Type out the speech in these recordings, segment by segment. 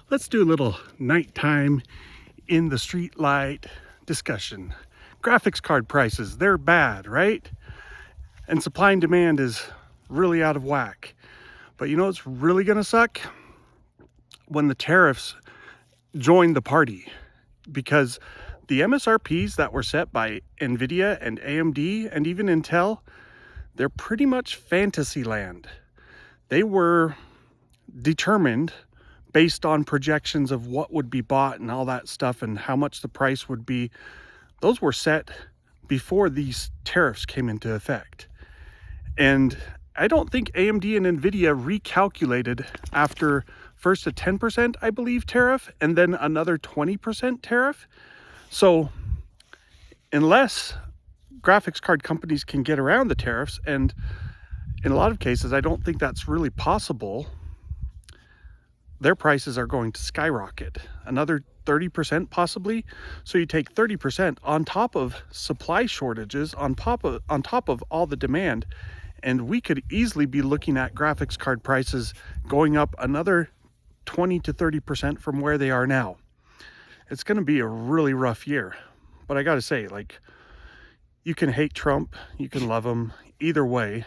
Let's do a little nighttime in the street light discussion. Graphics card prices, they're bad, right? And supply and demand is really out of whack. But you know what's really gonna suck? When the tariffs join the party, because the MSRPs that were set by Nvidia and AMD and even Intel, they're pretty much fantasy land. They were determined based on projections of what would be bought and all that stuff and how much the price would be. Those were set before these tariffs came into effect. And I don't think AMD and Nvidia recalculated after first a 10%, I believe, tariff and then another 20% tariff. So unless graphics card companies can get around the tariffs, and in a lot of cases I don't think that's really possible, their prices are going to skyrocket another 30% possibly. So you take 30% on top of supply shortages, on top of all the demand, and we could easily be looking at graphics card prices going up another 20 to 30% from where they are now. It's going to be a really rough year. But I got to say, like, you can hate Trump, you can love him, either way.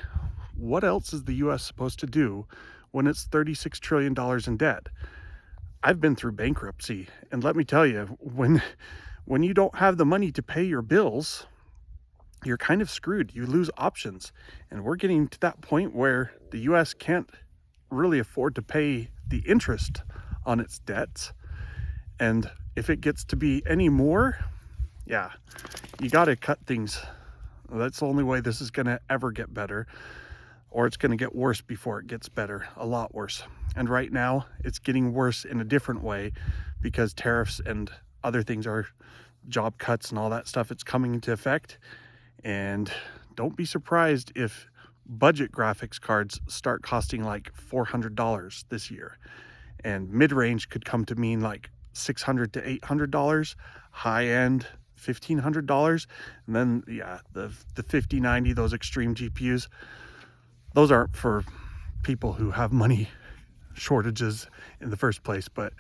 What else is the US supposed to do when it's $36 trillion in debt? I've been through bankruptcy, and let me tell you, when you don't have the money to pay your bills, you're kind of screwed. You lose options. And we're getting to that point where the US can't really afford to pay the interest on its debts. And if it gets to be any more, yeah, you got to cut things. That's the only way this is going to ever get better, or it's going to get worse before it gets better, a lot worse. And right now it's getting worse in a different way because tariffs and other things are job cuts and all that stuff. It's coming into effect. And don't be surprised if budget graphics cards start costing like $400 this year. And mid-range could come to mean like $600 to $800, high-end $1,500. And then, yeah, the 5090, those extreme GPUs, those aren't for people who have money shortages in the first place. But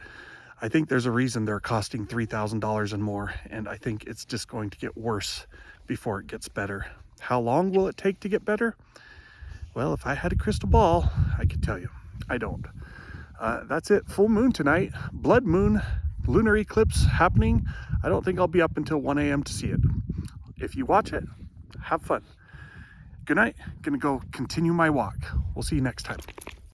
I think there's a reason they're costing $3,000 and more. And I think it's just going to get worse before it gets better. How long will it take to get better? Well, if I had a crystal ball, I could tell you. I don't. That's it. Full moon tonight. Blood moon. Lunar eclipse happening. I don't think I'll be up until 1 a.m. to see it. If you watch it, have fun. Good night. Gonna go continue my walk. We'll see you next time.